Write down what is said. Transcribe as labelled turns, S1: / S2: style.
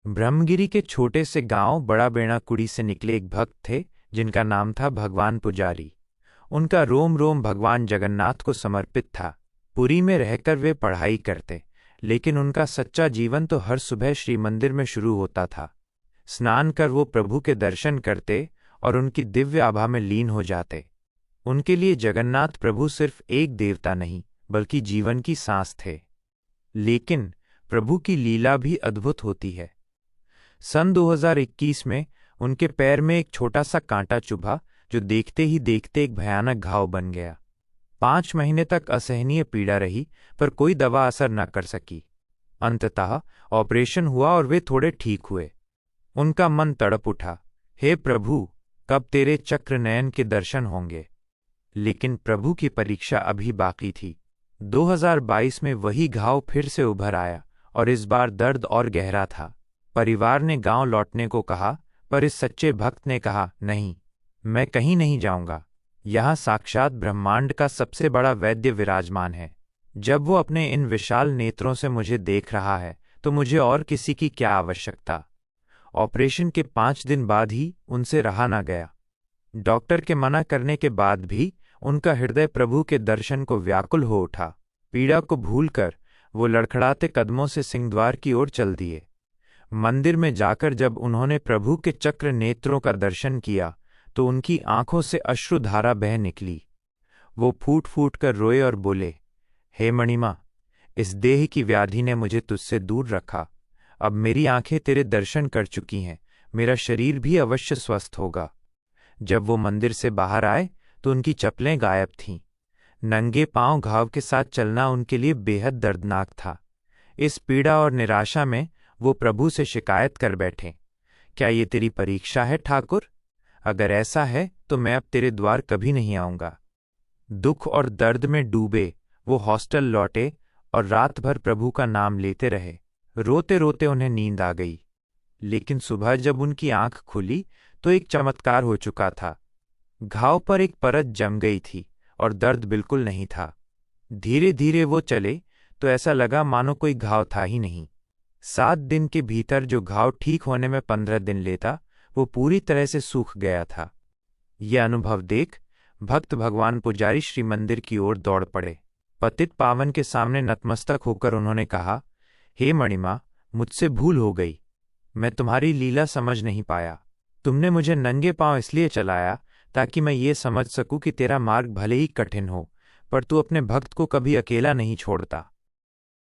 S1: ब्रह्मगिरी के छोटे से गांव बड़ा बेणाकुड़ी से निकले एक भक्त थे जिनका नाम था भगवान पुजारी। उनका रोम रोम भगवान जगन्नाथ को समर्पित था। पुरी में रहकर वे पढ़ाई करते, लेकिन उनका सच्चा जीवन तो हर सुबह श्री मंदिर में शुरू होता था। स्नान कर वो प्रभु के दर्शन करते और उनकी दिव्य आभा में लीन हो जाते। उनके लिए जगन्नाथ प्रभु सिर्फ एक देवता नहीं बल्कि जीवन की सांस थे। लेकिन प्रभु की लीला भी अद्भुत होती है। सन 2021 में उनके पैर में एक छोटा सा कांटा चुभा, जो देखते ही देखते एक भयानक घाव बन गया। 5 महीने तक असहनीय पीड़ा रही, पर कोई दवा असर न कर सकी। अंततः ऑपरेशन हुआ और वे थोड़े ठीक हुए। उनका मन तड़प उठा, हे प्रभु, कब तेरे चक्र नयन के दर्शन होंगे। लेकिन प्रभु की परीक्षा अभी बाकी थी। 2022 में वही घाव फिर से उभर आया और इस बार दर्द और गहरा था। परिवार ने गांव लौटने को कहा, पर इस सच्चे भक्त ने कहा, नहीं, मैं कहीं नहीं जाऊंगा। यहाँ साक्षात ब्रह्मांड का सबसे बड़ा वैद्य विराजमान है। जब वो अपने इन विशाल नेत्रों से मुझे देख रहा है तो मुझे और किसी की क्या आवश्यकता। ऑपरेशन के 5 दिन बाद ही उनसे रहा न गया। डॉक्टर के मना करने के बाद भी उनका हृदय प्रभु के दर्शन को व्याकुल हो उठा। पीड़ा को भूलकर वो लड़खड़ाते कदमों से सिंहद्वार की ओर चल दिए। मंदिर में जाकर जब उन्होंने प्रभु के चक्र नेत्रों का दर्शन किया तो उनकी आंखों से अश्रुधारा बह निकली। वो फूट फूट कर रोए और बोले, हे मणिमा, इस देह की व्याधि ने मुझे तुझसे दूर रखा। अब मेरी आंखें तेरे दर्शन कर चुकी हैं, मेरा शरीर भी अवश्य स्वस्थ होगा। जब वो मंदिर से बाहर आए तो उनकी चप्पलें गायब थीं। नंगे पांव घाव के साथ चलना उनके लिए बेहद दर्दनाक था। इस पीड़ा और निराशा में वो प्रभु से शिकायत कर बैठे, क्या ये तेरी परीक्षा है ठाकुर? अगर ऐसा है तो मैं अब तेरे द्वार कभी नहीं आऊंगा। दुख और दर्द में डूबे वो हॉस्टल लौटे और रात भर प्रभु का नाम लेते रहे। रोते रोते उन्हें नींद आ गई। लेकिन सुबह जब उनकी आंख खुली तो एक चमत्कार हो चुका था। घाव पर एक परत जम गई थी और दर्द बिल्कुल नहीं था। धीरे धीरे वो चले तो ऐसा लगा मानो कोई घाव था ही नहीं। 7 दिन के भीतर जो घाव ठीक होने में 15 दिन लेता, वो पूरी तरह से सूख गया था। यह अनुभव देख भक्त भगवान पुजारी श्री मंदिर की ओर दौड़ पड़े। पतित पावन के सामने नतमस्तक होकर उन्होंने कहा, हे मणिमा, मुझसे भूल हो गई। मैं तुम्हारी लीला समझ नहीं पाया। तुमने मुझे नंगे पांव इसलिए चलाया ताकि मैं ये समझ सकूं कि तेरा मार्ग भले ही कठिन हो, पर तू अपने भक्त को कभी अकेला नहीं छोड़ता।